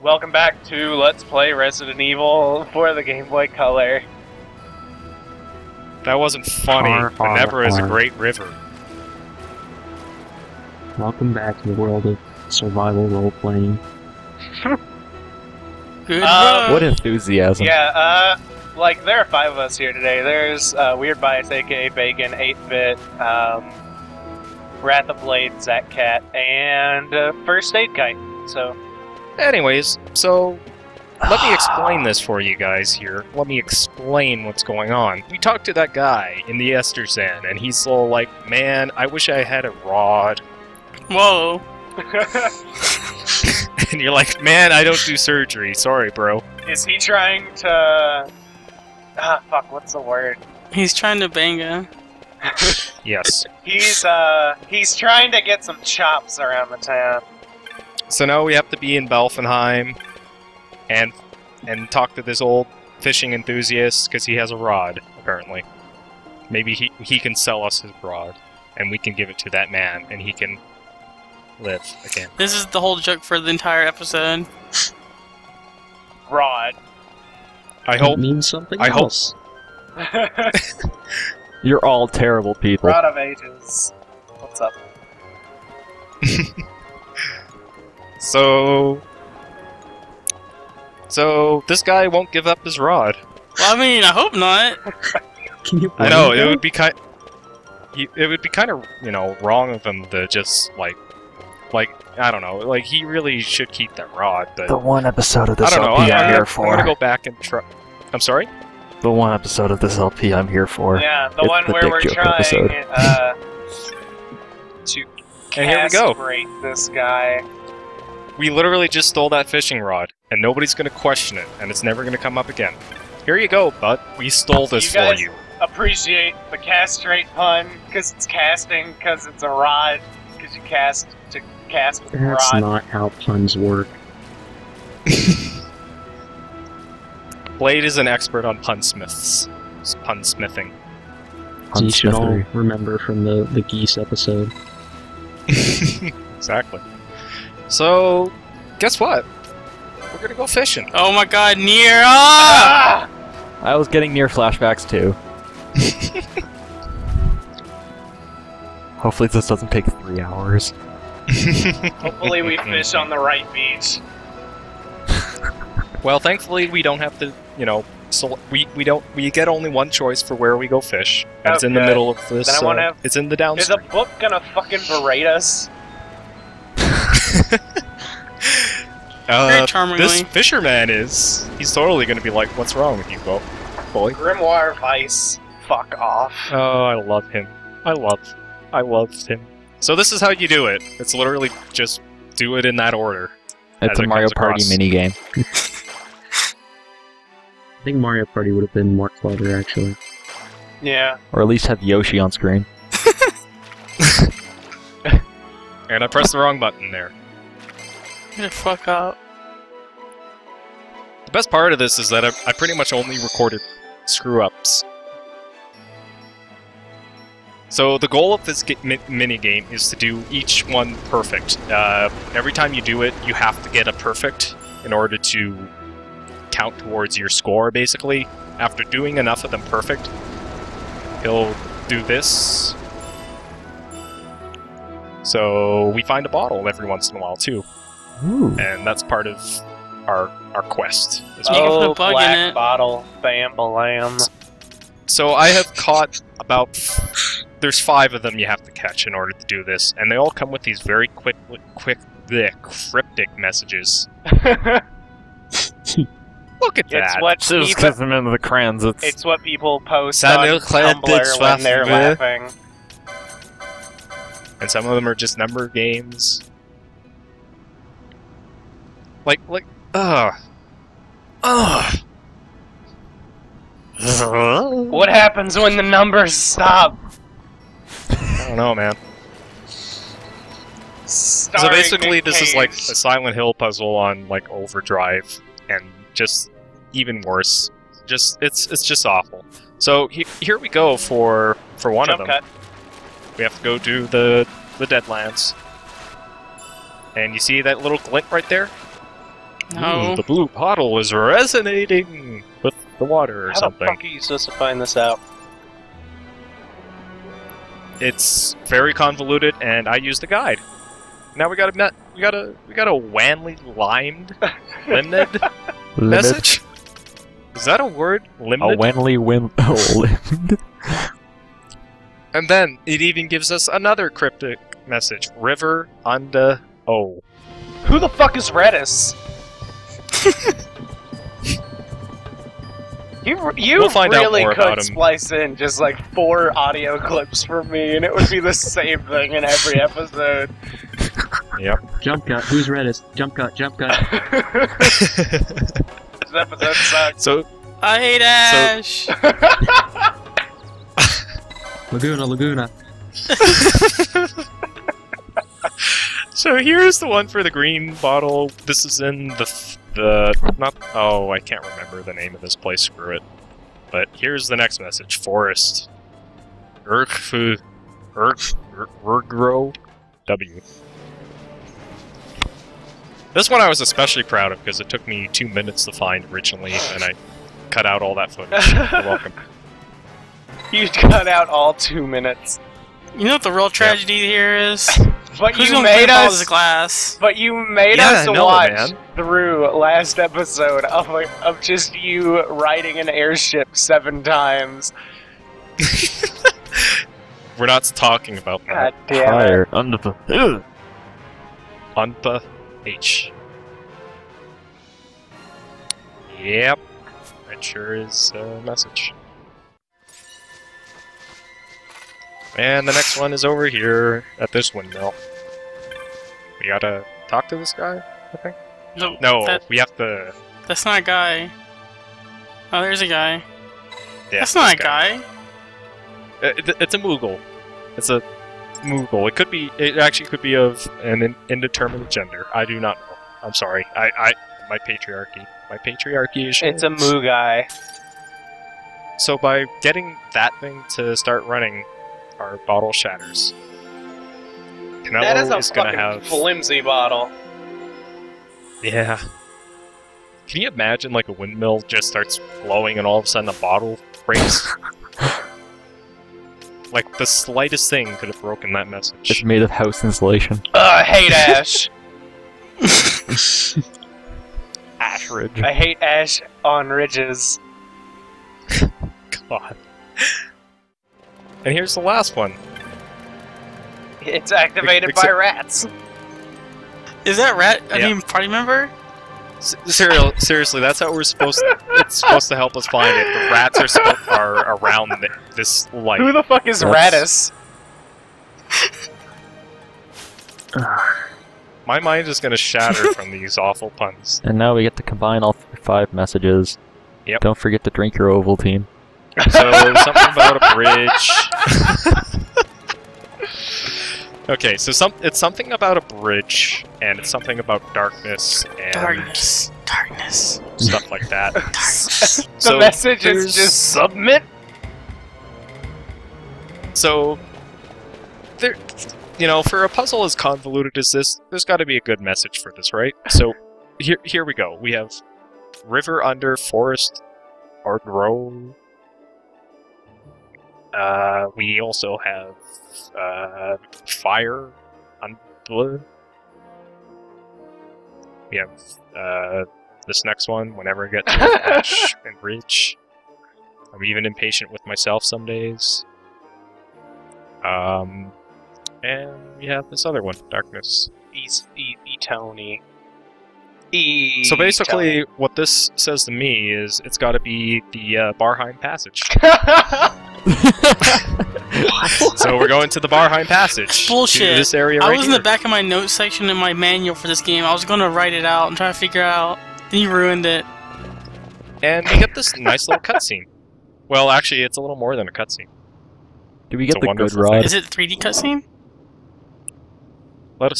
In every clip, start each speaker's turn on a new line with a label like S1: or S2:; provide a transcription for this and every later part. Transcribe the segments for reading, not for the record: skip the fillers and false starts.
S1: Welcome back to Let's Play Resident Evil for the Game Boy Color.
S2: That wasn't funny. The Nebra is a great river.
S3: Welcome back to the world of survival role-playing.
S4: What enthusiasm.
S1: Yeah, like, there are 5 of us here today. There's Weird Bias, aka Bacon, 8-Bit, Wrath of Blade, Zach Cat, and First Aid Kite, so...
S2: Anyways, so... let me explain this for you guys here. Let me explain what's going on. We talked to that guy in the Ester Zen, and he's all like, man, I wish I had a rod.
S4: Whoa.
S2: And you're like, man, I don't do surgery. Sorry, bro.
S1: Is he trying to... fuck, what's the word?
S4: He's trying to bang her.
S2: Yes.
S1: He's trying to get some chops around the town.
S2: So now we have to be in Belfenheim and talk to this old fishing enthusiast, because he has a rod, apparently. Maybe he can sell us his rod, and we can give it to that man, and he can live again.
S4: This is the whole joke for the entire episode.
S1: Rod.
S2: I hope...
S3: It means something else.
S4: You're all terrible people.
S1: Rod of Ages. What's up?
S2: So this guy won't give up his rod.
S4: Well, I mean, I hope not.
S3: Can you
S2: I know,
S3: blame
S2: it
S3: him?
S2: would be kind... It would be kind of, you know, wrong of him to just, like, I don't know, like, he really should keep that rod, but...
S4: The one episode of
S2: I
S4: this
S2: don't know,
S4: LP I'm here
S2: I'm
S4: for.
S2: gonna go back and try... I'm sorry?
S4: The one episode of this LP I'm here for.
S1: Yeah, the
S4: It's
S1: one
S4: the
S1: where
S4: dick
S1: we're
S4: joke
S1: trying
S4: episode.
S1: To
S2: And here we go.
S1: castrate this guy.
S2: We literally just stole that fishing rod, and nobody's gonna question it, and it's never gonna come up again. Here you go, bud. We stole this
S1: You guys
S2: for you.
S1: appreciate the castrate pun, because it's casting, because it's a rod, because you cast to cast with a
S3: That's
S1: rod.
S3: not how puns work.
S2: Blade is an expert on punsmiths. Punsmithing.
S3: You should all remember from the geese episode.
S2: Exactly. So, guess what? We're gonna go fishing.
S4: Oh my god, Nier! Ah!
S5: I was getting near flashbacks too. Hopefully this doesn't take 3 hours.
S1: Hopefully we fish on the right beach.
S2: Well, thankfully we don't have to, you know, so we get only one choice for where we go fish. And it's in the
S1: Okay.
S2: middle of this,
S1: Then I wanna have-
S2: it's in the
S1: Is
S2: downstream.
S1: a book gonna fucking berate us?
S4: Very charmingly.
S2: This fisherman he's totally gonna be like, what's wrong with you, boy?
S1: Grimoire Vice. Fuck off.
S2: Oh, I love him. I loved him. So this is how you do it. It's literally just do it in that order.
S5: It's
S2: As
S5: a
S2: it
S5: Mario
S2: comes
S5: Party
S2: across.
S5: minigame.
S3: I think Mario Party would have been more clever, actually.
S1: Yeah.
S5: Or at least have Yoshi on screen.
S2: And I pressed the wrong button there.
S4: Get the fuck up.
S2: The best part of this is that I pretty much only recorded screw-ups. So the goal of this mini-game is to do each one perfect. Every time you do it, you have to get a perfect in order to count towards your score, basically. After doing enough of them perfect, he'll do this. So we find a bottle every once in a while, too.
S5: Ooh.
S2: And that's part of our quest. As
S4: You can
S2: well.
S4: put a
S1: Oh,
S4: bug in
S1: black
S4: it.
S1: bottle. Bam, balam.
S2: So I have caught about... There's 5 of them you have to catch in order to do this, and they all come with these very cryptic messages. Look at that!
S1: It's what people,
S5: I'm into the crayons.
S1: it's what people post
S2: Ça
S1: on
S2: nous crée des
S1: Tumblr when they're
S2: soifs.
S1: laughing.
S2: And some of them are just number games. Ugh.
S1: What happens when the numbers stop?
S2: I don't know, man. So
S1: Starring
S2: basically,
S1: Nick
S2: this is like
S1: Cage.
S2: a Silent Hill puzzle on like overdrive, and just even worse. It's just awful. So here we go for one
S1: Jump
S2: of them.
S1: cut.
S2: We have to go to the Deadlands. And you see that little glint right there?
S4: No.
S2: The blue bottle is resonating with the water or
S1: How
S2: something.
S1: the fuck are you supposed to find this out?
S2: It's very convoluted, and I used a guide. Now we got a wanly limed limned message. Is that a word?
S5: A
S2: Limned?
S5: Wenley win. Oh, limned.
S2: And then it even gives us another cryptic message: River under O.
S1: Who the fuck is Redis? You
S2: We'll find out
S1: really
S2: more about
S1: could
S2: him.
S1: splice in just like 4 audio clips for me, and it would be the same thing in every episode.
S2: Yep.
S3: Jump cut. Who's Redis? Jump cut. Jump cut.
S1: This episode sucks.
S2: So
S4: I hate Ash.
S3: Laguna.
S2: So here's the one for the green bottle. This is in the not. Oh, I can't remember the name of this place. Screw it. But here's the next message: Forest. Urgro W. This one I was especially proud of because it took me 2 minutes to find originally, and I cut out all that footage. You're welcome.
S1: You cut out all 2 minutes.
S4: You know what the real tragedy here is?
S1: But
S4: Who's
S1: you
S4: gonna
S1: made
S4: clean all
S1: us.
S4: this glass?
S1: But you made
S2: Yeah,
S1: us
S2: I know,
S1: watch
S2: man.
S1: through last episode of just you riding an airship 7 times.
S2: We're not talking about
S1: God
S2: that.
S1: damn it.
S5: Fire under the. Ugh.
S2: Unpa H. Yep. That sure is a message. And the next one is over here at this windmill. We gotta talk to this guy, I think?
S4: No,
S2: No, we have to...
S4: that's not a guy. Oh, there's a guy.
S2: Yeah,
S4: That's not a
S2: this
S4: guy.
S2: It's a Moogle. It's a Moogle. It could be... It actually could be of an indeterminate gender. I do not know. I'm sorry. My patriarchy. My patriarchy is...
S1: It's a moo guy.
S2: So by getting that thing to start running, our bottle shatters.
S1: That is
S2: Canelo
S1: a
S2: is gonna
S1: fucking
S2: have...
S1: flimsy bottle.
S2: Yeah. Can you imagine like a windmill just starts blowing and all of a sudden a bottle breaks? Like the slightest thing could have broken that message.
S5: It's made of house insulation.
S1: I hate Ash.
S5: Ash Ridge.
S1: I hate Ash on ridges.
S2: God. And here's the last one.
S1: It's activated by rats.
S4: Is that rat? I
S2: Yeah.
S4: mean, party member?
S2: Seriously, that's how we're supposed to... It's supposed to help us find it. The rats are around this light.
S1: Who the fuck is
S5: That's-
S1: Radis?
S2: My mind is gonna shatter from these awful puns.
S5: And now we get to combine all 5 messages.
S2: Yep.
S5: Don't forget to drink your Ovaltine.
S2: So, something about a bridge. Okay, so it's something about a bridge, and it's something about darkness and
S4: Darkness.
S2: stuff like that.
S4: Darkness.
S1: The message is
S2: there's-
S1: just submit.
S2: So, there, you know, for a puzzle as convoluted as this, there's got to be a good message for this, right? So, here we go. We have river under, forest, or grow. We also have fire under. We have this next one. Whenever I get to ash and ridge, I'm even impatient with myself some days. And we have this other one, darkness.
S1: Tony.
S2: So basically, what this says to me is it's got to be the Barheim Passage. So we're going to the Barheim Passage.
S4: Bullshit.
S2: To this area
S4: I
S2: right
S4: was in
S2: here.
S4: the back of my notes section in my manual for this game. I was gonna write it out and try to figure out. Then you ruined it.
S2: And we get this nice little cutscene. Well, actually, it's a little more than a cutscene.
S5: Do we
S2: It's
S5: get
S2: a
S5: the good
S2: wonderful
S5: rod?
S4: Is it 3D cutscene?
S2: Let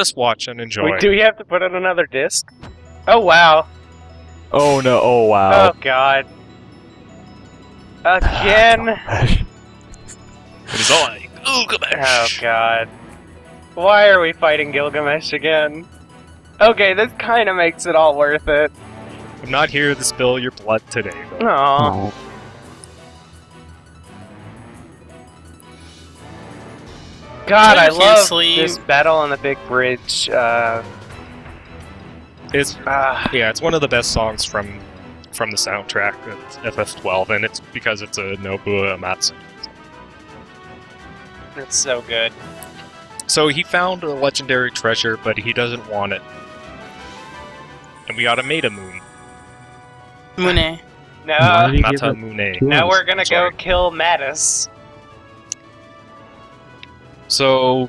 S2: us watch and enjoy.
S1: Wait, do we have to put in another disc? Oh wow.
S5: Oh no, oh wow.
S1: Oh god. Again.
S2: It is I,
S1: Oh
S2: Gilgamesh.
S1: god. Why are we fighting Gilgamesh again? Okay, this kind of makes it all worth it.
S2: I'm not here to spill your blood today, though.
S1: Aww.
S3: Oh,
S1: God, I
S4: Can't
S1: love
S4: sleep.
S1: this battle on the big bridge.
S2: It's it's one of the best songs from the soundtrack of FF12, and it's because it's a Nobuo Uematsu.
S1: It's so good.
S2: So he found a legendary treasure, but he doesn't want it. And we got a Meta Moon.
S4: Mune.
S1: No,
S3: Why did he give
S2: Mata
S3: it
S2: Mune.
S3: to
S1: now
S3: us?
S1: we're gonna
S2: Sorry.
S1: go kill Mattis.
S2: So,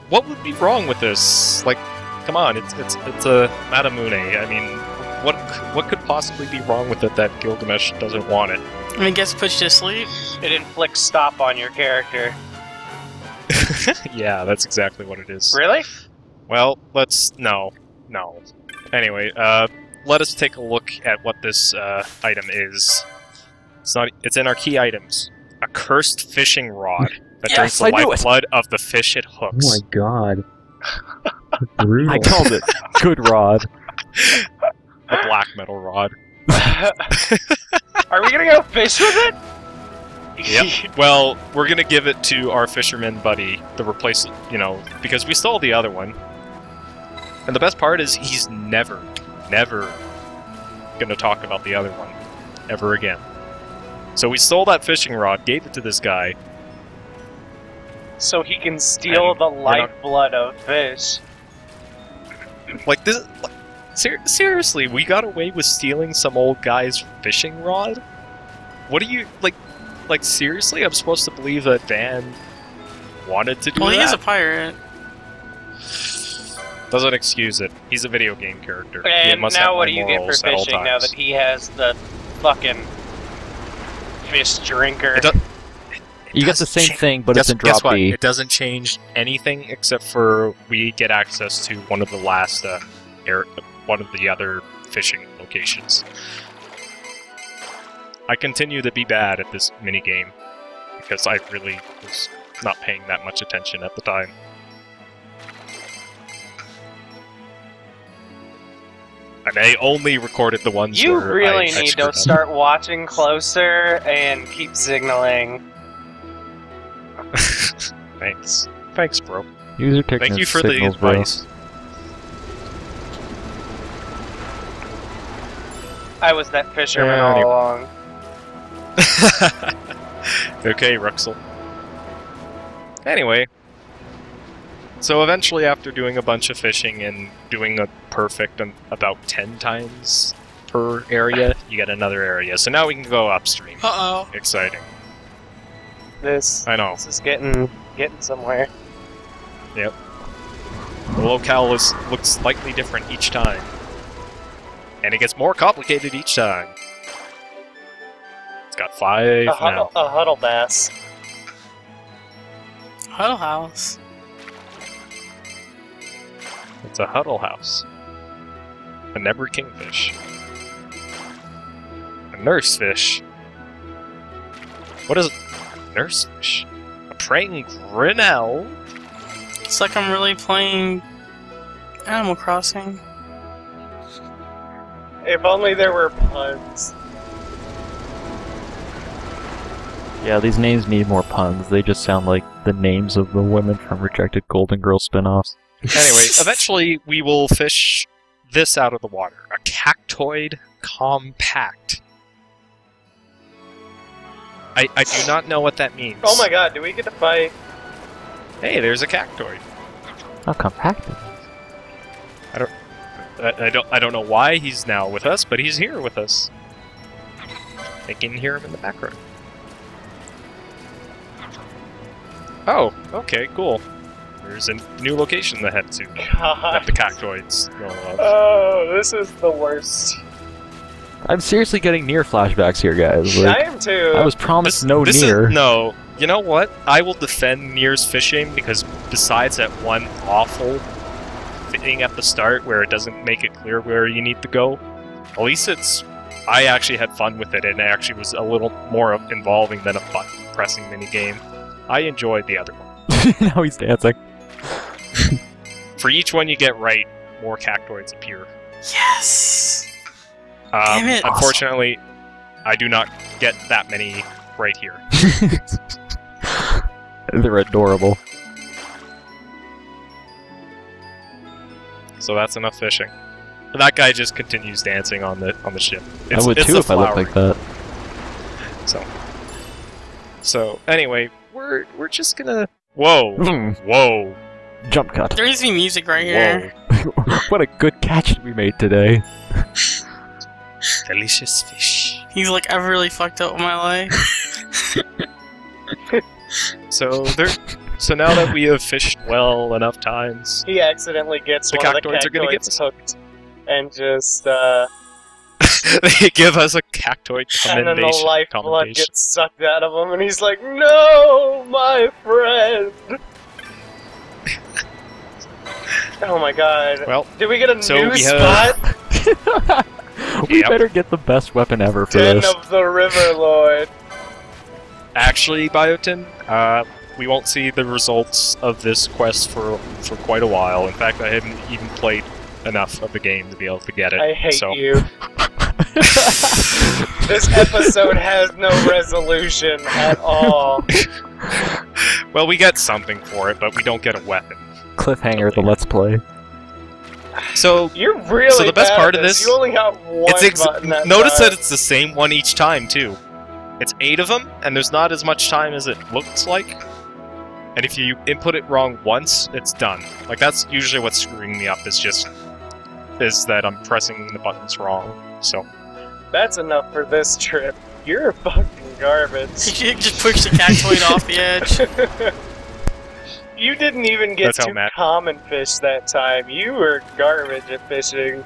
S2: what would be wrong with this? Like, come on, it's a Mata Mune. I mean, what could possibly be wrong with it that Gilgamesh doesn't want it?
S4: I mean, gets put you to sleep.
S1: It inflicts stop on your character.
S2: Yeah, that's exactly what it is.
S1: Really?
S2: Well, no. Anyway, let us take a look at what this item is. It's in our key items. A cursed fishing rod that drinks the
S5: I knew it.
S2: lifeblood of the fish it
S3: Oh
S2: hooks.
S3: my god. Brutal.
S5: I called it. Good rod.
S2: The black metal rod.
S1: Are we gonna go fish with it?
S2: Yep. Well, we're gonna give it to our fisherman buddy to replace it, because we stole the other one. And the best part is he's never gonna talk about the other one ever again. So we stole that fishing rod, gave it to this guy.
S1: So he can steal
S2: And
S1: the
S2: we're not-
S1: lifeblood of fish.
S2: Like this. Seriously, we got away with stealing some old guy's fishing rod? What do you like? Seriously, I'm supposed to believe that Van wanted to do
S4: Well, he is a
S2: that?
S4: pirate.
S2: Doesn't excuse it. He's a video game character. He
S1: And
S2: must
S1: now
S2: have
S1: what
S2: my
S1: do you get for
S2: morals at all
S1: fishing now
S2: times.
S1: that he has the fucking fish drinker?
S2: It do-
S5: You get the
S2: doesn't
S5: same
S2: change-
S5: thing, but it's in
S2: guess
S5: drop
S2: what?
S5: B.
S2: It doesn't change anything except for we get access to one of the last one of the other fishing locations. I continue to be bad at this minigame because I really was not paying that much attention at the time. And I only recorded the ones
S1: You
S2: where
S1: really
S2: I
S1: need
S2: screwed
S1: to
S2: up.
S1: start watching closer and keep signaling.
S2: Thanks, bro.
S5: User taking
S2: Thank you
S5: his
S2: for the
S5: signals, bro.
S2: advice.
S1: I was that fisherman
S2: Yeah,
S1: all
S2: anyway.
S1: along.
S2: Okay, Ruxel. Anyway, so eventually after doing a bunch of fishing and doing a perfect about 10 times per area, you get another area. So now we can go upstream.
S4: Uh-oh.
S2: Exciting.
S1: This
S2: I know.
S1: this is getting somewhere.
S2: The locale looks slightly different each time. And it gets more complicated each time. It's got 5 now.
S1: A huddle bass.
S4: Huddle house.
S2: It's a huddle house. A never kingfish. A nurse fish. What is it? Nurse fish? A praying Grinnell?
S4: It's like I'm really playing Animal Crossing.
S1: If only there were puns.
S5: Yeah, these names need more puns. They just sound like the names of the women from rejected Golden Girl spin-offs.
S2: Anyway, eventually we will fish this out of the water. A cactoid compact. I do not know what that means.
S1: Oh my god, do we get to fight?
S2: Hey, there's a cactoid.
S5: How compact it is.
S2: I don't know why he's now with us, but he's here with us. I can hear him in the background. Oh, okay, cool. There's a new location to head to that
S1: God.
S2: the cactoids know of.
S1: Oh, this is the worst.
S5: I'm seriously getting Nier flashbacks here, guys.
S1: I
S5: Like,
S1: am too.
S5: I was promised no
S2: this
S5: Nier.
S2: No, you know what? I will defend Nier's fishing because besides that one awful thing at the start where it doesn't make it clear where you need to go, at least I actually had fun with it and it actually was a little more involving than a button-pressing minigame. I enjoyed the other one.
S5: Now he's dancing.
S2: For each one you get right, more cactoids appear.
S4: Yes! Damn it.
S2: Unfortunately, I do not get that many right here.
S5: They're adorable.
S2: So that's enough fishing. And that guy just continues dancing on the ship.
S5: I would too if I looked like that.
S2: So anyway, we're just gonna. Whoa! Whoa!
S5: Jump cut.
S4: There needs to be music right here.
S5: What a good catch we made today.
S2: Delicious fish.
S4: He's like, I've really fucked up with my life.
S2: So now that we have fished well enough times,
S1: He accidentally gets
S2: The
S1: one of the
S2: cactoids are gonna get
S1: cactoids hooked, and just
S2: they give us a cactoid
S1: and then the lifeblood
S2: commendation.
S1: gets sucked out of him, and he's like, "No, my friend." Oh my god!
S2: Well,
S1: did we get a
S2: so
S1: new
S2: we
S1: spot?
S5: We
S2: Yep.
S5: better get the best weapon ever for
S1: Den
S5: this.
S1: of the River Lord.
S2: Actually, Biotin, we won't see the results of this quest for quite a while. In fact, I haven't even played enough of the game to be able to get it.
S1: I hate
S2: so.
S1: you. This episode has no resolution at all.
S2: Well, we get something for it, but we don't get a weapon.
S5: Cliffhanger, the Let's Play.
S2: So
S1: You're really
S2: So the best
S1: bad
S2: part
S1: at
S2: of this-
S1: You only got one
S2: it's
S1: button that
S2: notice
S1: time.
S2: that it's the same one each time too. It's 8 of them, and there's not as much time as it looks like. And if you input it wrong once, it's done. Like that's usually what's screwing me up. Is that I'm pressing the buttons wrong. So
S1: That's enough for this trip. You're fucking garbage.
S4: You just push the cactoid off the edge.
S1: You didn't even get
S2: That's how
S1: to
S2: Matt-
S1: common fish that time. You were garbage at fishing.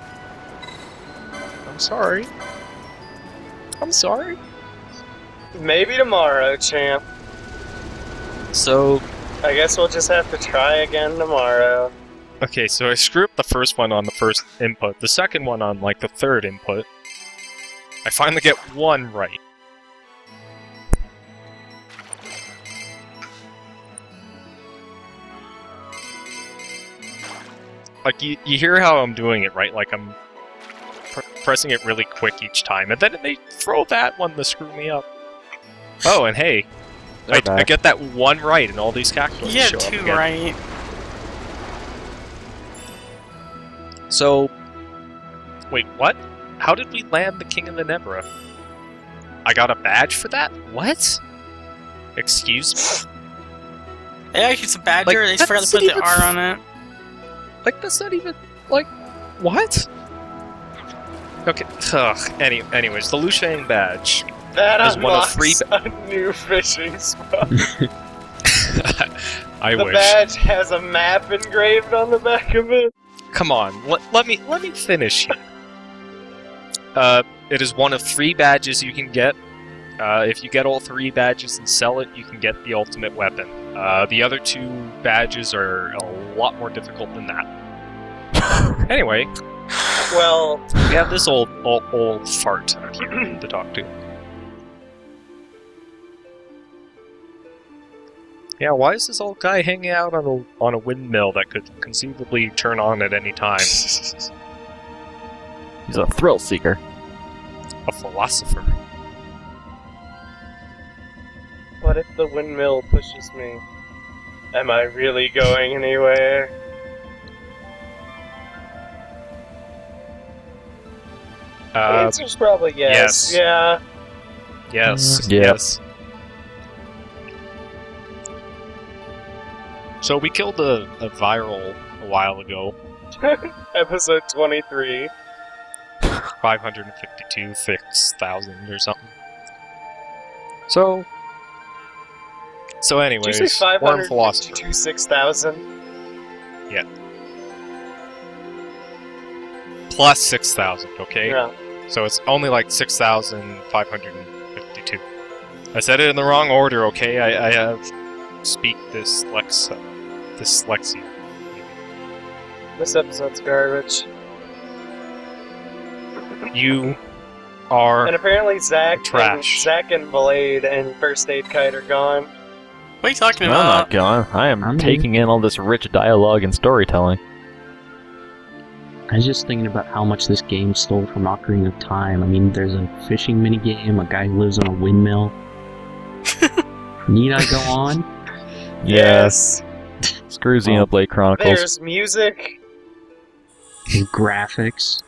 S2: I'm sorry. I'm sorry.
S1: Maybe tomorrow, champ.
S2: So
S1: I guess we'll just have to try again tomorrow.
S2: okay, so I screwed up the first one on the first input. The second one on like the third input. I finally get one right. Like, you hear how I'm doing it, right? Like, I'm pressing it really quick each time, and then they throw that one to screw me up. Oh, and hey, I get that one right, and all these cactuses
S4: You had
S2: show up
S4: 2
S2: again.
S4: right.
S2: So, wait, what? How did we land the King of the Nebra? I got a badge for that? What? Excuse me?
S4: They actually, it's a badger.
S2: Like,
S4: they just forgot to put
S2: that's
S4: the
S2: not
S4: R on it.
S2: Like, that's not even, like, what? Okay, ugh. Anyways, the Lushang badge
S1: That
S2: is one of
S1: unlocks
S2: 3...
S1: a new fishing spot.
S2: I
S1: The
S2: wish.
S1: badge has a map engraved on the back of it.
S2: Come on, let me finish here. It is one of 3 badges you can get. If you get all 3 badges and sell it, you can get the ultimate weapon. The other 2 badges are a lot more difficult than that. Anyway,
S1: Well,
S2: we have this old fart out here to talk to. Yeah, why is this old guy hanging out on a windmill that could conceivably turn on at any time?
S5: He's a thrill seeker.
S2: A philosopher.
S1: what if the windmill pushes me? Am I really going anywhere? The answer's probably yes.
S2: yes.
S1: Yeah.
S2: Yes.
S5: Yeah.
S2: Yes. So we killed a viral a while ago.
S1: Episode 23.
S2: 552 fixed thousand or something. So
S1: Did you
S2: anyways,
S1: say
S2: Worm Philosopher.
S1: 552 6,000?
S2: Plus 6,000, okay?
S1: Yeah.
S2: So it's only like 6,552. I said it in the wrong order, okay? I have speak dyslexia.
S1: This episode's garbage.
S2: You are
S1: And apparently Zach
S2: trash.
S1: and Blade and First Aid Kite are gone.
S4: What are you talking
S5: I'm
S4: about?
S5: not gone. I am
S3: I'm
S5: taking in all this rich dialogue and storytelling.
S3: I was just thinking about how much this game stole from Ocarina of Time. I mean, there's a fishing minigame, a guy who lives on a windmill. Need I go on?
S1: Yes.
S5: Screw Xenoblade Chronicles.
S1: There's music.
S3: And graphics.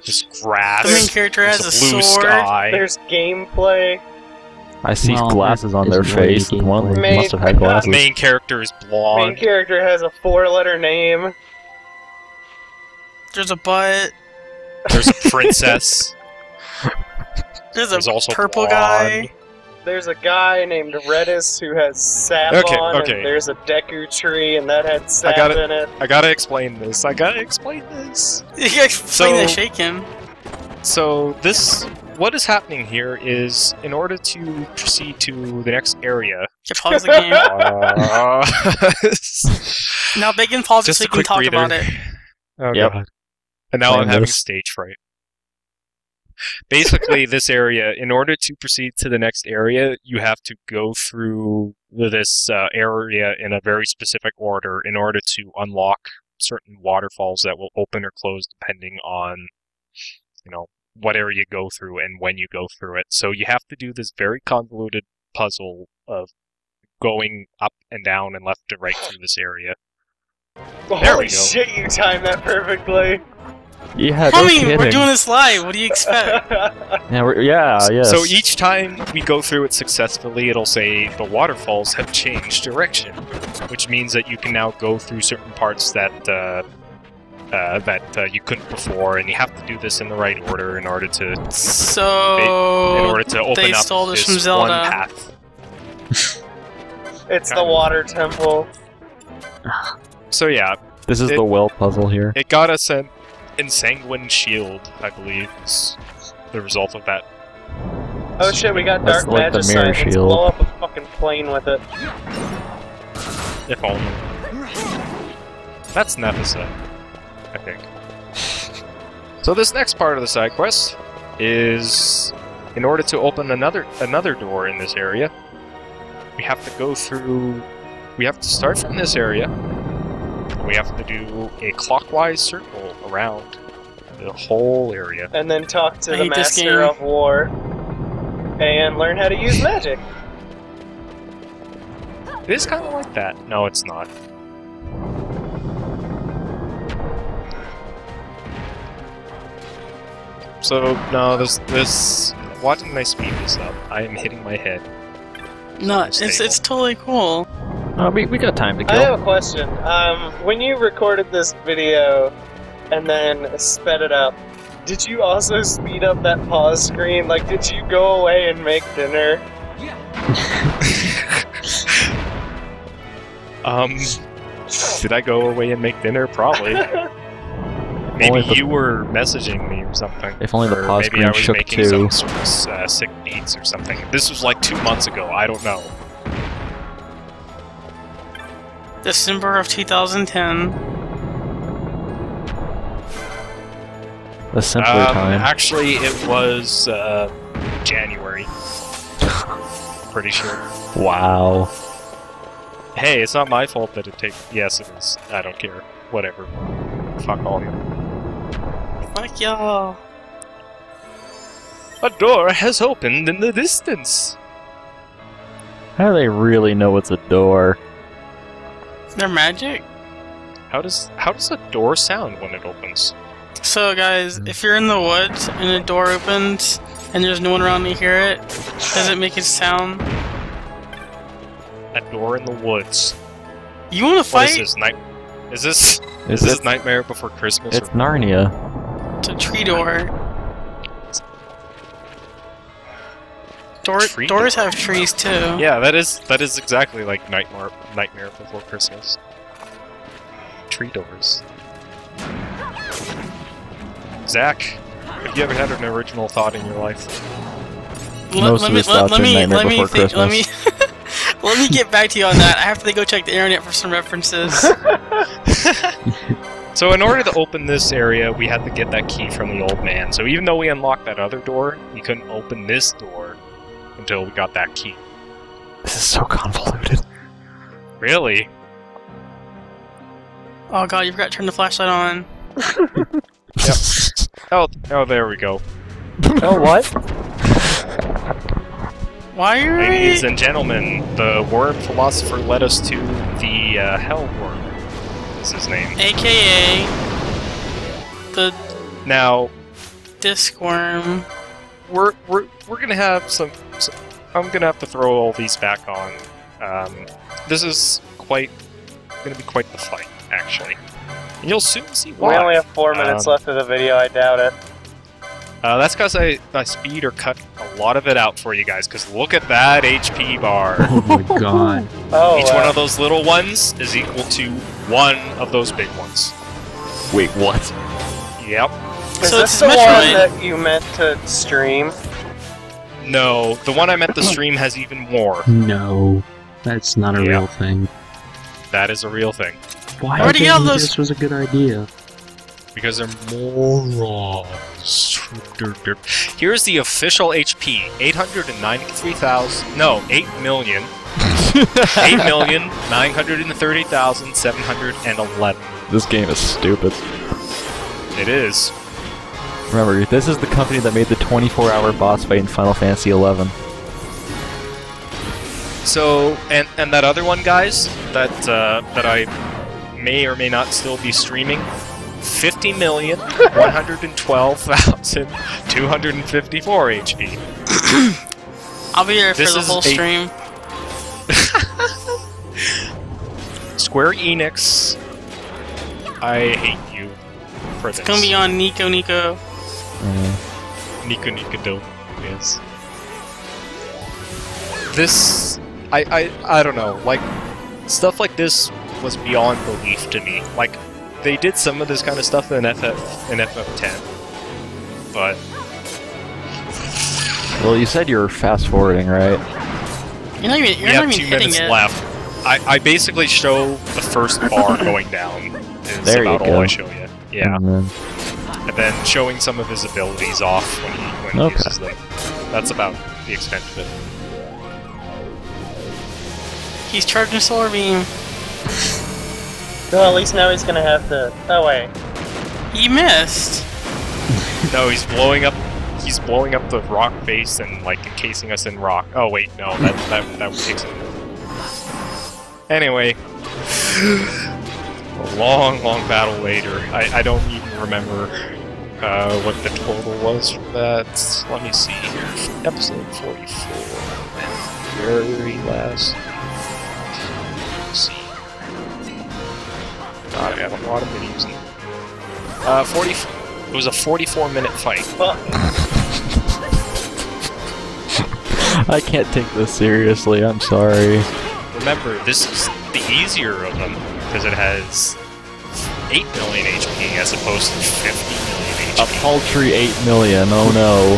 S2: Just grass.
S4: The main character has
S2: there's
S4: a
S2: blue
S4: sword.
S2: sky.
S1: There's gameplay.
S5: I see
S3: Well,
S5: glasses on
S3: it's
S5: their
S3: really
S5: face. One of them
S1: gameplay.
S5: must have had
S2: The
S5: glasses.
S2: main character is
S1: Main
S2: blonde.
S1: character has a 4-letter name.
S4: There's a butt.
S2: There's a princess.
S4: There's
S2: There's
S4: a
S2: also
S4: purple
S2: blonde.
S4: guy.
S1: There's a guy named Redis who has sap
S2: Okay,
S1: on,
S2: okay.
S1: and there's a Deku tree, and that had sap
S2: got it.
S1: in it.
S2: I gotta explain this.
S4: You gotta explain that
S2: So-
S4: shaking.
S2: So what is happening here is, in order to proceed to the next area,
S4: You pause the game. Now Bacon pause it
S2: just
S4: so
S2: a
S4: you can
S2: quick
S4: talk
S2: breather.
S4: about it.
S2: Oh
S5: Yep.
S2: god. And now I'm
S5: Playing
S2: having
S5: this.
S2: stage fright. Basically, this area, in order to proceed to the next area, you have to go through this area in a very specific order in order to unlock certain waterfalls that will open or close depending on, what area you go through and when you go through it. So you have to do this very convoluted puzzle of going up and down and left to right through this area. There we
S1: Holy
S2: go.
S1: shit, you timed that perfectly.
S5: Yeah, no
S4: Homie,
S5: kidding.
S4: we're doing this live. What do you expect?
S5: Yes.
S2: So each time we go through it successfully, it'll say the waterfalls have changed direction, which means that you can now go through certain parts that you couldn't before, and you have to do this in the right order in order to
S4: So
S2: open
S4: they
S2: up
S4: stole this
S2: this
S4: from
S2: one
S4: Zelda.
S2: path.
S1: It's the
S2: Kind of.
S1: water temple.
S2: So yeah,
S5: This is
S2: It-
S5: the well puzzle here.
S2: it got us an ensanguined shield, I believe, is the result of that.
S1: Oh shit, we got
S5: That's
S1: dark
S5: like the
S1: magicite.
S5: mirror
S1: Let's
S5: shield.
S1: blow up a fucking plane with it.
S2: If only. That's Nephisa, I think. So this next part of the side quest is, in order to open another door in this area, we have to go through. We have to start from this area. We have to do a clockwise circle around the whole area.
S1: And then talk to
S4: I
S1: the
S4: hate this
S1: Master
S4: game.
S1: of War. And learn how to use magic.
S2: It is kind of like that. No, it's not. So no, this. Why didn't I speed this up? I am hitting my head.
S4: No, it's totally cool.
S5: We got time to
S1: I
S5: kill.
S1: have a question. When you recorded this video and then sped it up, did you also speed up that pause screen? Like, did you go away and make dinner?
S2: Did I go away and make dinner? Probably. Maybe
S5: Only the-
S2: you were messaging me or something.
S5: If only the
S2: Or
S5: pause
S2: maybe
S5: screen
S2: I was
S5: shook
S2: making
S5: too.
S2: some sort of sick beats or something. This was like 2 months ago. I don't know.
S4: December of 2010.
S5: The simpler time.
S2: Actually, it was January. Pretty sure.
S5: Wow.
S2: Hey, it's not my fault that it takes. Yes, it is. I don't care. Whatever. Fuck all you.
S4: Fuck y'all.
S2: A door has opened in the distance.
S5: How do they really know it's a door?
S4: They're magic.
S2: How does a door sound when it opens?
S4: So guys, if you're in the woods and a door opens and there's no one around to hear it, does it make it sound?
S2: A door in the woods.
S4: You wanna
S2: What
S4: fight?
S2: is this? Is this
S5: Is
S2: this
S5: it?
S2: Nightmare Before Christmas?
S5: It's
S2: or-
S5: Narnia.
S4: It's a tree door.
S2: Tree
S4: Doors
S2: door?
S4: have trees too.
S2: Yeah, that is exactly like Nightmare Before Christmas. Tree doors. Zach, have you ever had an original thought in your life?
S5: Most of his thoughts are Nightmare Before
S4: let me let me get back to you on that. I have to go check the internet for some references.
S2: So in order to open this area, we had to get that key from the old man. So even though we unlocked that other door, we couldn't open this door until we got that key.
S5: This is so convoluted.
S2: Really?
S4: Oh god, you forgot to turn the flashlight on.
S2: Yep. Oh, there we go.
S5: Oh, what?
S4: Why are
S2: Ladies and gentlemen, the worm philosopher led us to the hell worm. Is his name?
S4: AKA the
S2: Now,
S4: disc worm.
S2: we're gonna have some. I'm gonna have to throw all these back on. This is gonna be quite the fight, actually. And you'll soon see why.
S1: We only have 4 minutes left of the video, I doubt it.
S2: That's because I speed or cut a lot of it out for you guys, because look at that HP bar.
S3: Oh my god.
S1: Oh,
S2: Each one of those little ones is equal to one of those big ones.
S5: Wait, what?
S2: Yep.
S1: Is
S4: So
S1: this
S4: it's
S1: the one
S4: Metroid.
S1: that you meant to stream?
S2: No, the one I meant to stream has even more.
S3: No, that's not a
S2: Yeah.
S3: real thing.
S2: That is a real thing.
S3: Why
S4: Where'd
S3: did
S4: you
S3: you
S4: get all
S3: think
S4: those-
S3: this was a good idea?
S2: Because they're morons. Here's the official HP. 893,000... No, 8,000,000. 8,930,711.
S5: This game is stupid.
S2: It is.
S5: Remember, this is the company that made the 24-hour boss fight in Final Fantasy XI.
S2: So, and that other one, guys, that I may or may not still be streaming, 50,112,254 HP.
S4: I'll be there for
S2: This
S4: the
S2: is
S4: whole
S2: a-
S4: stream.
S2: Square Enix, I hate you for this.
S4: It's gonna be on Nico Nico.
S2: Nico Nico Do, yes. This, I don't know, like, stuff like this was beyond belief to me. Like, they did some of this kind of stuff in FF10, but
S5: Well, you said you were fast forwarding, right?
S4: You're not even,
S2: we
S4: you're
S2: have
S4: not
S2: 2
S4: even hitting
S2: minutes
S4: it.
S2: left. I basically show the first bar going down. Is
S5: There you
S2: about
S5: go.
S2: all I show you. Yeah.
S5: And then-
S2: And then showing some of his abilities off when he
S5: Okay.
S2: uses them. That's about the extent of it.
S4: He's charging Solar Beam.
S1: Well, at least now he's gonna have to... Oh, wait.
S4: He missed.
S2: No, he's blowing up. He's blowing up the rock base and like encasing us in rock. Oh wait, no, that takes it. Anyway, a long battle later. I don't even remember what the total was for that. Let me see here. Episode 44. Very last. Let's see. God, I got a lot of minis. 40. It was a 44-minute fight.
S1: Fuck.
S5: I can't take this seriously, I'm sorry.
S2: Remember, this is the easier of them, because it has 8 million HP as opposed to 50 million
S5: A
S2: HP.
S5: paltry 8 million, oh no.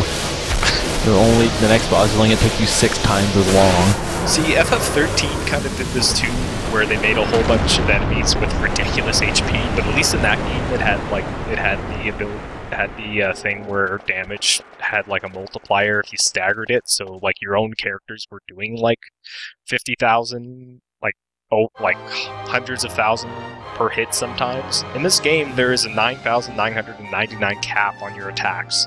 S5: The next boss is only gonna take you 6 times as long.
S2: See, FF13 kind of did this too, where they made a whole bunch of enemies with ridiculous HP, but at least in that game it had the ability, thing where damage had like a multiplier if you staggered it, so like your own characters were doing like 50,000, like hundreds of thousands per hit sometimes. In this game, there is a 9,999 cap on your attacks.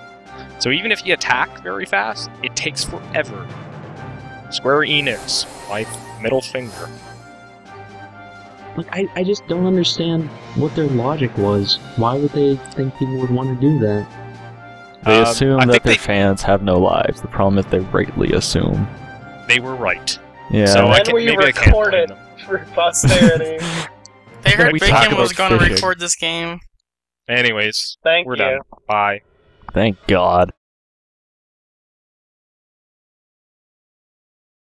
S2: So even if you attack very fast, it takes forever. Square Enix, my middle finger.
S3: Like, I just don't understand what their logic was. Why would they think people would want to do that?
S5: They assume
S2: I
S5: that
S2: think
S5: their
S2: they-
S5: fans have no lives. The problem is they rightly assume.
S2: They were right.
S5: Yeah.
S2: So I
S1: Then
S2: can,
S1: we
S2: maybe I can't
S1: record
S2: blame
S1: it
S2: them.
S1: for posterity.
S4: They heard
S5: We talk
S4: Bacon was
S5: about
S4: gonna
S5: fishing.
S4: record this game.
S2: Anyways,
S1: Thank
S2: we're
S1: you.
S2: done. Bye.
S5: Thank God.